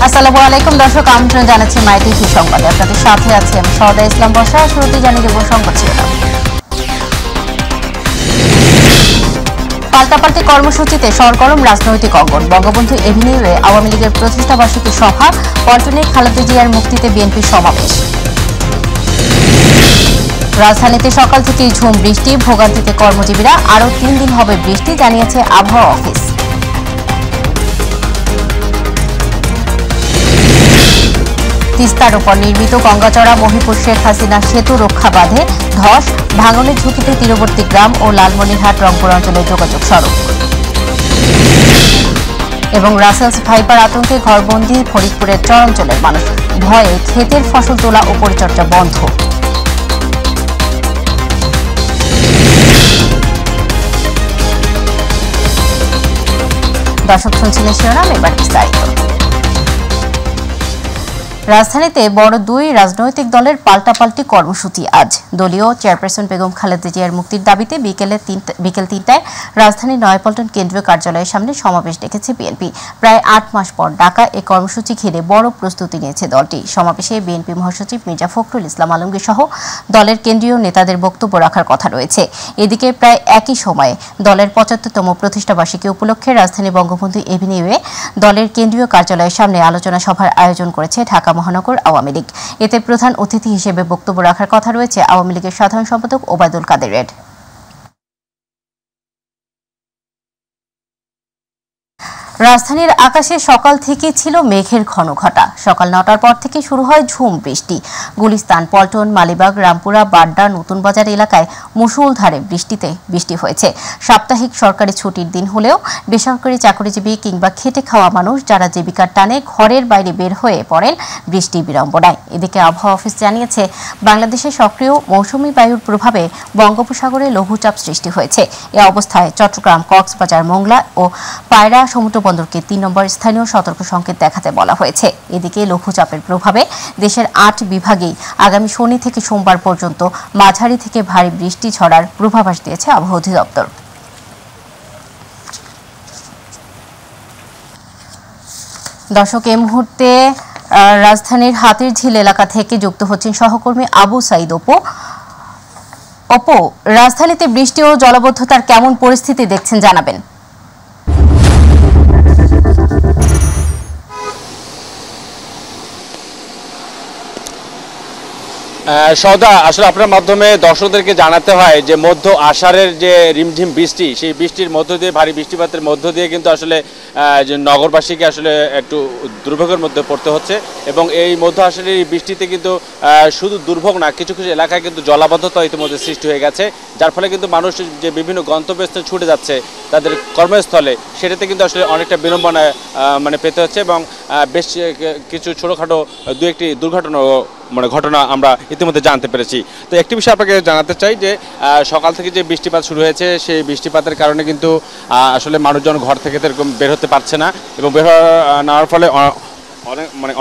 আসসালামু আলাইকুম দর্শক, আমন্ত্রণ জানাচ্ছি মাইটিভি সংবাদে। আপনাদের সাথে আছি আমি সওদা ইসলাম বর্ষা। শুরুতেই জানিয়ে দেব সংবাদ শিরোনাম। পাল্টাপাল্টি কর্মসূচিতে সরগরম রাজনৈতিক অঙ্গন। বঙ্গবন্ধু এভিনিউয়ে আওয়ামী লীগের প্রতিষ্ঠা বার্ষিকী সভা, পল্টনে খালেদা জিয়ার মুক্তিতে বিএনপির সমাবেশ। রাজধানীতে সকাল থেকেই ঝুম বৃষ্টি, ভোগান্তিতে কর্মজীবীরা। আরও 3 দিন হবে বৃষ্টি, জানিয়েছে আবহাওয়া অফিস। তিস্তার উপর নির্মিত গঙ্গাচড়া মহিপুর শেখ হাসিনা সেতু রক্ষা বাঁধে ধস, ভাঙনের ঝুঁকিতে তীরবর্তী গ্রাম ও লালমনিরহাট রংপুর অঞ্চলের যোগাযোগ সড়ক। এবং রাসেলস ভাইপার আতঙ্কে ঘরবন্দি ফরিদপুরের চরাঞ্চলের মানুষ, ভয়ে ক্ষেতের ফসল তোলা ও পরিচর্যা বন্ধ। দর্শক শুনছিলেন শিরোনাম, এবার বিস্তারিত। রাজধানীতে বড় 2 রাজনৈতিক দলের পাল্টাপাল্টি কর্মসূচি আজ। দলীয় চেয়ারপারসন বেগম খালেদা জিয়ার মুক্তির দাবিতে বিকেল 3টায় রাজধানীর নয়াপল্টন কেন্দ্রীয় কার্যালয়ের সামনে সমাবেশ ডেকেছে বিএনপি। প্রায় 8 মাস পর ডাকা এ কর্মসূচি ঘিরে বড় প্রস্তুতি নিয়েছে দলটি। সমাবেশে বিএনপি মহাসচিব মির্জা ফখরুল ইসলাম আলমগীর সহ দলের কেন্দ্রীয় নেতাদের বক্তব্য রাখার কথা রয়েছে। এদিকে প্রায় একই সময়ে দলের 75তম প্রতিষ্ঠাবার্ষিকী উপলক্ষে রাজধানী বঙ্গবন্ধু এভিনিউয়ে দলের কেন্দ্রীয় কার্যালয়ের সামনে আলোচনা সভার আয়োজন করেছে ঢাকা মহানগর আওয়ামী লীগ। এতে প্রধান অতিথি হিসেবে বক্তব্য রাখার কথা রয়েছে আওয়ামী লীগের সাধারণ সম্পাদক ওবায়দুল কাদেরের। রাজধানীর আকাশে সকাল থেকে ছিল মেঘের ঘনঘটা। সকাল 9টার পর থেকে শুরু হয় ঝুম বৃষ্টি। গুলিস্তান, পল্টন, মালিবাগ, রামপুরা, বাড্ডা, নতুন বাজার এলাকায় মুষলধারে বৃষ্টি হয়েছে। সাপ্তাহিক সরকারি ছুটির দিন হলেও বেসরকারি চাকরিজীবী কিংবা খেটে খাওয়া মানুষ যারা জীবিকার টানে ঘরের বাইরে বের হয়ে পড়েন বৃষ্টি বিড়ম্বনায়। এদিকে আবহাওয়া অফিস জানিয়েছে, বাংলাদেশে সক্রিয় মৌসুমী বায়ুর প্রভাবে বঙ্গোপসাগরে লঘুচাপ সৃষ্টি হয়েছে। এ অবস্থায় চট্টগ্রাম, কক্সবাজার, মোংলা ও পায়রা সমুদ্র বন্দরকে 3 নম্বর স্থানীয় সতর্ক সংকেত দেখাতে বলা হয়েছে। এদিকে লঘুচাপের প্রভাবে দেশের 8 বিভাগেই আগামী শনি থেকে সোমবার পর্যন্ত মাঝারি থেকে ভারী বৃষ্টি ঝড়ার পূর্বাভাস দিয়েছে আবহাওয়া অধিদপ্তর। দর্শক, এই মুহূর্তে রাজধানীর হাতিরঝিল এলাকা থেকে যুক্ত হচ্ছেন সহকর্মী আবু সাইদ অপু। রাজধানীতে বৃষ্টি ও জলাবদ্ধতার কেমন পরিস্থিতি দেখছেন জানাবেন। সওদা, আসলে আপনার মাধ্যমে দর্শকদেরকে জানাতে হয় যে মধ্য আষাঢ়ের যে রিমঝিম বৃষ্টি, সেই বৃষ্টির মধ্য দিয়ে, ভারী বৃষ্টিপাতের মধ্য দিয়ে কিন্তু আসলে নগরবাসীকে আসলে একটু দুর্ভোগের মধ্যে পড়তে হচ্ছে। এবং এই মধ্য আষাঢ়ের বৃষ্টিতে কিন্তু শুধু দুর্ভোগ না, কিছু কিছু এলাকায় কিন্তু জলাবদ্ধতা ইতিমধ্যে সৃষ্টি হয়ে গেছে, যার ফলে কিন্তু মানুষ যে বিভিন্ন গন্তব্যস্থলে ছুটে যাচ্ছে তাদের কর্মস্থলে, সেটাতে কিন্তু আসলে অনেকটা বিড়ম্বনায় পেতে হচ্ছে। এবং বেশ কিছু ছোটোখাটো 2-1টি ঘটনা আমরা ইতিমধ্যে জানতে পেরেছি। তো একটি বিষয় আপনাকে জানাতে চাই যে সকাল থেকে যে বৃষ্টিপাত শুরু হয়েছে, সেই বৃষ্টিপাতের কারণে কিন্তু আসলে মানুষজন ঘর থেকে এরকম বের হতে পারছে না, এবং বের নেওয়ার ফলে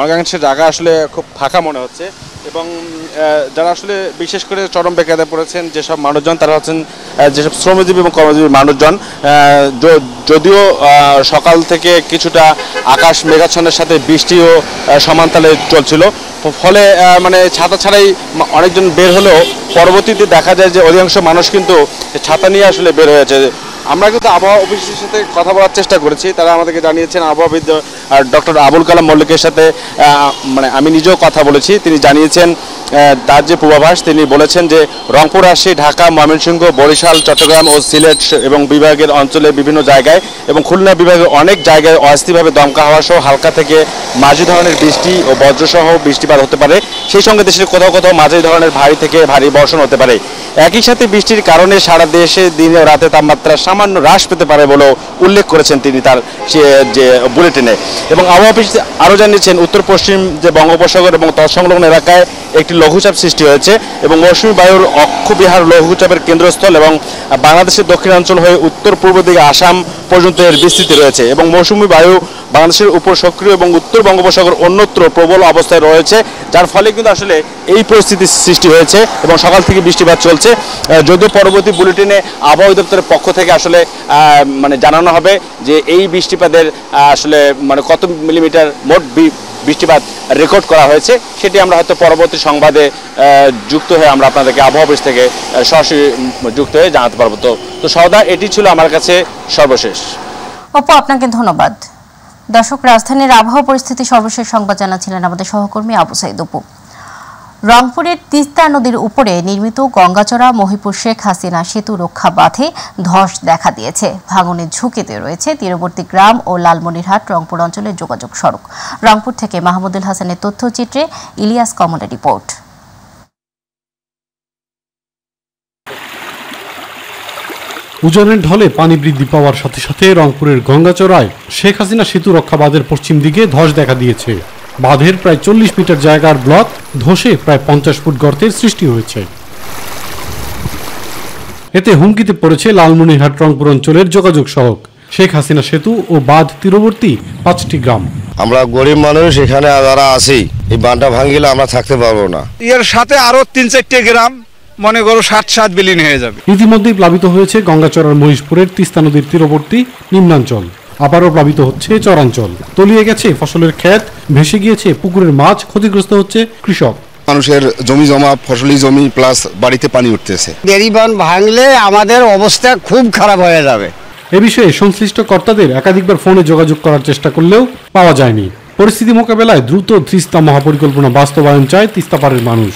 অনেকাংশ জায়গা আসলে খুব ফাঁকা মনে হচ্ছে। এবং যারা আসলে বিশেষ করে চরম বেকায়দায় পড়েছেন যেসব মানুষজন, তারা হচ্ছেন যেসব শ্রমজীবী এবং কর্মজীবী মানুষজন। যদিও সকাল থেকে কিছুটা আকাশ মেঘাচ্ছন্নের সাথে বৃষ্টিও সমানতালে চলছিল, ফলে ছাতা ছাড়াই অনেকজন বের হলেও পরবর্তীতে দেখা যায় যে অধিকাংশ মানুষ কিন্তু ছাতা নিয়ে আসলে বের হয়েছে। আমরা কিন্তু আবহাওয়া অফিসের সাথে কথা বলার চেষ্টা করেছি, তারা আমাদেরকে জানিয়েছেন, আবহাওয়াবিদ ডক্টর আবুল কালাম মল্লিকের সাথে আমি নিজেও কথা বলেছি। তিনি জানিয়েছেন তার যে পূর্বাভাস, তিনি বলেছেন যে রংপুর, রাজশাহী, ঢাকা, ময়মনসিংহ, বরিশাল, চট্টগ্রাম ও সিলেট এবং বিভাগের অঞ্চলে বিভিন্ন জায়গায় এবং খুলনা বিভাগের অনেক জায়গায় অস্থায়ীভাবে দমকা হাওয়া সহ হালকা থেকে মাঝারি ধরনের বৃষ্টি ও বজ্রসহ বৃষ্টিপাত হতে পারে। সেই সঙ্গে দেশের কোথাও কোথাও মাঝারি ধরনের ভারী থেকে ভারী বর্ষণ হতে পারে। একই সাথে বৃষ্টির কারণে সারা দেশে দিনে ও রাতে তাপমাত্রা সামান্য হ্রাস পেতে পারে বলেও উল্লেখ করেছেন তিনি তার যে বুলেটিনে। এবং আবহাওয়া অফিস আরও জানিয়েছেন, উত্তর পশ্চিম যে বঙ্গোপসাগর এবং তৎসংলগ্ন এলাকায় একটি লঘুচাপ সৃষ্টি হয়েছে এবং মৌসুমী বায়ুর অক্ষবিহার লঘুচাপের কেন্দ্রস্থল এবং বাংলাদেশের দক্ষিণাঞ্চল হয়ে উত্তর পূর্ব দিকে আসাম পর্যন্ত এর বিস্তৃতি রয়েছে। এবং মৌসুমী বায়ু বাংলাদেশের উপর সক্রিয় এবং উত্তর বঙ্গোপসাগর অন্যত্র প্রবল অবস্থায় রয়েছে, যার ফলে কিন্তু আসলে এই পরিস্থিতির সৃষ্টি হয়েছে এবং সকাল থেকে বৃষ্টিপাত চলছে। যদিও পরবর্তী বুলেটিনে আবহাওয়া অধিদপ্তরের পক্ষ থেকে আসলে মানে জানানো হবে যে এই বৃষ্টিপাতের আসলে মানে কত মিলিমিটার মোট বৃষ্টিপাত রেকর্ড করা হয়েছে, সেটি আমরা হয়তো পরবর্তী সংবাদে যুক্ত হয়ে আমরা আপনাদেরকে আবহাওয়া অফিস থেকে সরাসরি যুক্ত হয়ে জানাতে পারবো। তো সওদা, এটি ছিল আমার কাছে সর্বশেষ। অপু, আপনাকে ধন্যবাদ। দর্শক, রাজধানীর আবহাওয়া পরিস্থিতি সর্বশেষ সংবাদ জানাচ্ছিলেন আমাদের সহকর্মী আবু সাইদ অপু। রংপুরের তিস্তা নদীর উপরে নির্মিত গঙ্গাচড়া মহিপুর শেখ হাসিনা সেতু রক্ষা বাঁধে ধস দেখা দিয়েছে। ভাঙনের ঝুঁকিতে রয়েছে তীরবর্তী গ্রাম ও লালমনিরহাট রংপুর অঞ্চলের যোগাযোগ সড়ক। রংপুর থেকে মাহমুদুল হাসানের তথ্যচিত্রে ইলিয়াস কমলের রিপোর্ট। উজানের ঢলে পানি বৃদ্ধি পাওয়ার সাথে সাথে রংপুরের গঙ্গাচড়ায় শেখ হাসিনা সেতু রক্ষা বাঁধের পশ্চিম দিকে ধস দেখা দিয়েছে। বাঁধের প্রায় 40 মিটার জায়গার ব্লক ধসে প্রায় 50 ফুট গর্তের সৃষ্টি হয়েছে। এতে হুমকিতে পড়েছে লালমনিরহাট রংপুর অঞ্চলের যোগাযোগ সড়ক। শেখ হাসিনা সেতু ও বাঁধ তীরবর্তী 5টি গ্রাম। আমরা গরিব মানুষ, এখানে যারা আছি, এই বাঁধটা ভাঙিলে আমরা থাকতে পারবো না। এর সাথে আরো 3-4টে গ্রাম মনে করো 7 বিলীন হয়ে যাবে। ইতিমধ্যেই প্লাবিত হয়েছে গঙ্গাচড়ার মহিষপুরের তিস্তা নদীর তীরবর্তী নিম্নাঞ্চল। আবারও প্লাবিত হচ্ছে চরাঞ্চল। তলিয়ে গেছে ফসলের ক্ষেত, ভেসে গিয়েছে পুকুরের মাছ, ক্ষতিগ্রস্ত হচ্ছে কৃষক। মানুষের জমি জমা, ফসলি জমি প্লাস বাড়িতে পানি উঠতেছে। বেড়িবাঁধ ভাঙলে আমাদের অবস্থা খুব খারাপ হয়ে যাবে। এ বিষয়ে সংশ্লিষ্ট কর্তাদের একাধিকবার ফোনে যোগাযোগ করার চেষ্টা করলেও পাওয়া যায়নি। পরিস্থিতি মোকাবেলায় দ্রুত তিস্তা মহাপরিকল্পনা বাস্তবায়ন চায় তিস্তাপাড়ের মানুষ।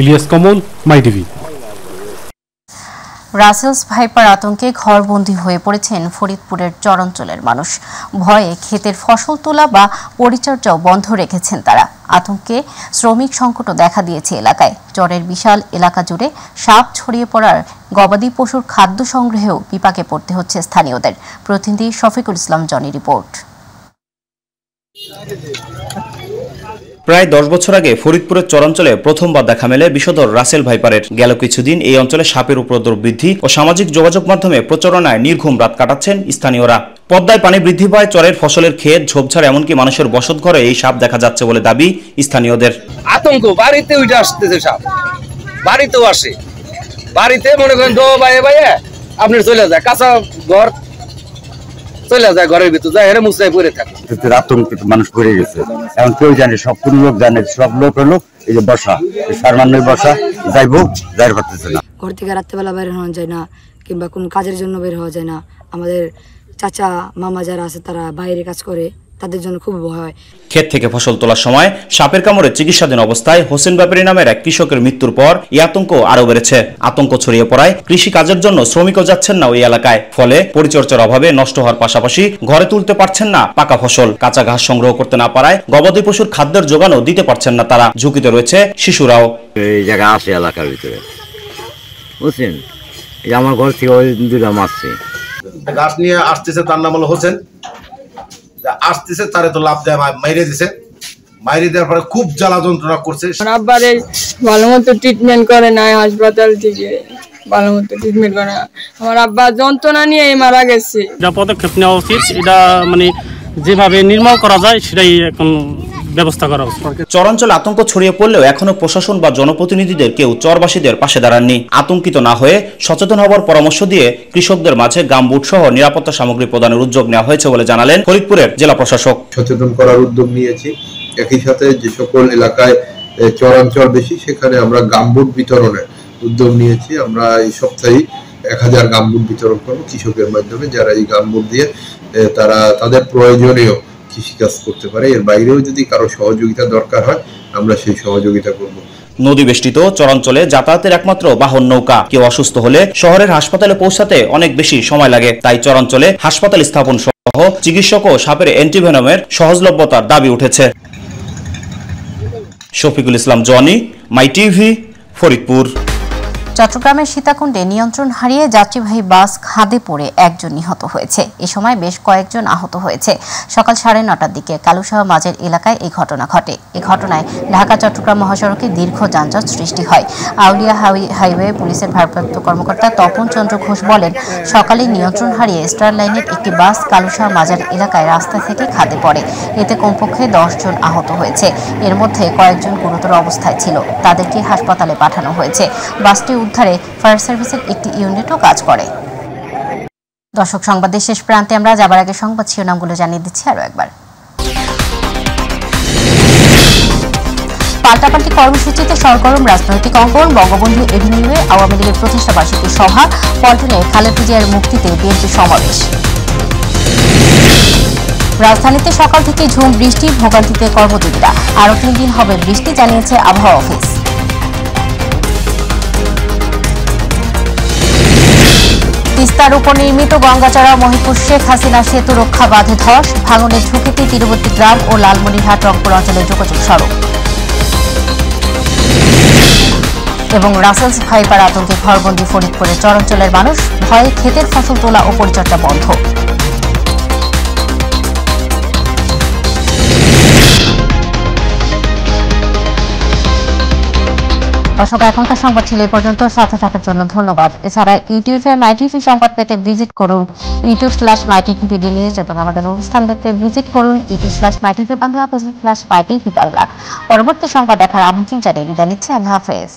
ইলিয়াস কমল, মাই টিভি। রাসেলস ভাইপার আতঙ্কে ঘরবন্দি হয়ে পড়েছেন ফরিদপুরের চরাঞ্চলের মানুষ। ভয়ে ক্ষেতের ফসল তোলা বা পরিচর্যাও বন্ধ রেখেছেন তারা। আতঙ্কে শ্রমিক সংকটও দেখা দিয়েছে এলাকায়। চরের বিশাল এলাকা জুড়ে সাপ ছড়িয়ে পড়ার গবাদি পশুর খাদ্য সংগ্রহেও বিপাকে পড়তে হচ্ছে স্থানীয়দের। প্রতিনিধি শফিকুল ইসলাম জনি রিপোর্ট। প্রায় 10 বছর আগে ফরিদপুরের চরাঞ্চলে প্রথমবার দেখা মেলে বিষধর রাসেল ভাইপারের। গেল কিছুদিন এই অঞ্চলে সাপের উপদ্রব বৃদ্ধি ও সামাজিক যোগাযোগ মাধ্যমে প্রচারণায় নির্ঘুম রাত কাটাচ্ছেন স্থানীয়রা। পদ্মায় পানি বৃদ্ধি পায়, চরের ফসলের ক্ষেত, ঝোপঝাড়, এমনকি মানুষের বসত ঘরে এই সাপ দেখা যাচ্ছে বলে দাবি স্থানীয়দের। আতঙ্ক, বাড়িতে উঠে আসতেছে সাপ, বাড়িতেও আসে, বাড়িতে মনে করেন দো বাইয়ে বাইয়ে আপনি চলে যায়, কাঁচা ঘর চলে যায়, ঘরের ভিতর যায়, হেরে মুছায় পড়ে থাকে। আতঙ্কিত মানুষ পড়ে গেছে। এখন কেউ জানে, সব কোন লোক জানে, সব লোক হলো এই যে বসা, সারমান্নের বসা, যাইবো যাই পারতেছে না। ঘর থেকে রাত্রেবেলা বের হওয়া যায় না, কিংবা কোনো কাজের জন্য বের হওয়া যায় না। আমাদের চাচা মামা যারা আছে তারা বাইরে কাজ করে, তাদের জন্য খুব ভয় হয়। ক্ষেত থেকে ফসল তোলার সময় সাপের কামড়ে চিকিৎসাধীন অবস্থায় হোসেন ব্যাপারী নামের এক কৃষকের মৃত্যুর পর এই আতঙ্ক আরো বেড়েছে। আতঙ্ক ছড়িয়ে পড়ায় কৃষি কাজের জন্য শ্রমিকও যাচ্ছেন না ওই এলাকায়। ফলে পরিচর্যার অভাবে নষ্ট হওয়ার পাশাপাশি ঘরে তুলতে পারছেন না পাকা ফসল। কাঁচা ঘাস সংগ্রহ করতে না পারায় গবাদি পশুর খাদ্যের যোগানও দিতে পারছেন না তারা। ঝুঁকিতে রয়েছে শিশুরাও। এই জায়গা আছে এলাকার ভিতরে, বুঝছেন, এই আমার ঘর থেকে ওই দুটা মারছে। গাছ নিয়ে আসতেছে, তার নাম হলো হোসেন। আসতেছে তারে তো লাভ দেয়, মাইরে দিছে। মাইরে দেওয়ার পরে খুব জ্বালা যন্ত্রণা করছে। আব্বারে ভালো মতো ট্রিটমেন্ট করে নাই, হাসপাতাল থেকে ভালো মতো ট্রিটমেন্ট করে না। আমার আব্বা যন্ত্রণা নিয়ে মারা গেছে। যা পদক্ষেপ নেওয়া উচিত, এটা মানে যেভাবে নির্মূল করা যায় সেটাই এখন ব্যবস্থা করা উচিত। চরাঞ্চলে আতঙ্ক ছড়িয়ে পড়লেও এখনো প্রশাসন বা জনপ্রতিনিধিদের কেউ চরবাসীদের পাশে দাঁড়াননি। আতঙ্কিত না হয়ে সচেতন হওয়ার পরামর্শ দিয়ে কৃষকদের মাঝে গামবুট সহ নিরাপত্তা সামগ্রী প্রদানের উদ্যোগ নেওয়া হয়েছে বলে জানালেন ফরিদপুরের জেলা প্রশাসক। সচেতন করার উদ্যোগ নিয়েছি। একই সাথে যে সকল এলাকায় চরাঞ্চল বেশি, সেখানে আমরা গামবুট বিতরণের উদ্যোগ নিয়েছি। আমরা এই সপ্তাহে 1000 গামবুট বিতরণ করবো কৃষকের মাধ্যমে, যারা এই গামবুট দিয়ে তারা তাদের প্রয়োজনীয় কৃষিকাজ করতে পারে। এর বাইরেও যদি কারো সহযোগিতা দরকার হয়, আমরা সেই সহযোগিতা করব। নদী বেষ্টিত চরাঞ্চলে যাতায়াতের একমাত্র বাহন নৌকা। কেউ অসুস্থ হলে শহরের হাসপাতালে পৌঁছাতে অনেক বেশি সময় লাগে। তাই চরাঞ্চলে হাসপাতাল স্থাপন সহ চিকিৎসক ও সাপের অ্যান্টিভেনমের সহজলভ্যতার দাবি উঠেছে। শফিকুল ইসলাম জনি, মাই টিভি, ফরিদপুর। চট্টগ্রামের সীতাকুণ্ডে নিয়ন্ত্রণ হারিয়ে যাত্রীবাহী বাস খাদে পড়ে একজন নিহত হয়েছে। এ সময় বেশ কয়েকজন আহত হয়েছে। সকাল 9:30টার দিকে কালুশাহ মাঝের এলাকায় এই ঘটনা ঘটে। এ ঘটনায় ঢাকা চট্টগ্রাম মহাসড়কে দীর্ঘ যানজট সৃষ্টি হয়। আউলিয়া হাইওয়ে পুলিশের ভারপ্রাপ্ত কর্মকর্তা তপন চন্দ্র ঘোষ বলেন, সকালে নিয়ন্ত্রণ হারিয়ে স্টার লাইনের একটি বাস কালুশাহ মাজার এলাকায় রাস্তা থেকে খাদে পড়ে। এতে কমপক্ষে 10 জন আহত হয়েছে। এর মধ্যে কয়েকজন গুরুতর অবস্থায় ছিল, তাদেরকে হাসপাতালে পাঠানো হয়েছে। বাসটি উদ্ধারে ফায়ার সার্ভিসের একটি ইউনিটও কাজ করে। দর্শক, সংবাদের শেষ প্রান্তে আমরা যাবার আগে সংবাদ শিরোনামগুলো জানিয়ে দিচ্ছি আরো একবার। পাল্টাপাল্টি কর্মসূচিতে সরগরম রাজনৈতিক অঙ্গন। বঙ্গবন্ধু এভিনিউয়ে আওয়ামী লীগের প্রতিষ্ঠা বার্ষিকী সভা। পল্টনে খালেদা জিয়ার মুক্তিতে বিএনপি সমাবেশ। রাজধানীতে সকাল থেকে ঝুম বৃষ্টি, ভোগান্তিতে কর্মজীবীরা। আরও 3 দিন হবে বৃষ্টি, জানিয়েছে আবহাওয়া অফিস। তিস্তার উপর নির্মিত গঙ্গাচড়া মহিপুর শেখ হাসিনা সেতু রক্ষা বাঁধে ধস। ভাঙনের ঝুঁকিতে তীরবর্তী গ্রাম ও লালমনিরহাট রংপুর অঞ্চলের যোগাযোগ সড়ক। এবং রাসেলস ভাইপার আতঙ্কে ঘরবন্দি ফরিদপুরের চরাঞ্চলের মানুষ। ভয়ে ক্ষেতের ফসল তোলা ও পরিচর্যা বন্ধ। দর্শক, এখনকার সংবাদ ছিল এই পর্যন্ত। সাথে থাকার জন্য ধন্যবাদ। এছাড়া ইউটিউবে মাইটিভি সংবাদ পেতে ভিজিট করুন youtube/mytvd নিউজ এবং আমাদের অনুষ্ঠান দেখতে ভিজিট করুন youtube/mytvbaংলা/mytvbaংলা। পরবর্তী সংবাদ দেখার আমন্ত্রণ জানিয়ে বিদায় নিচ্ছি। আল্লাহ হাফেজ।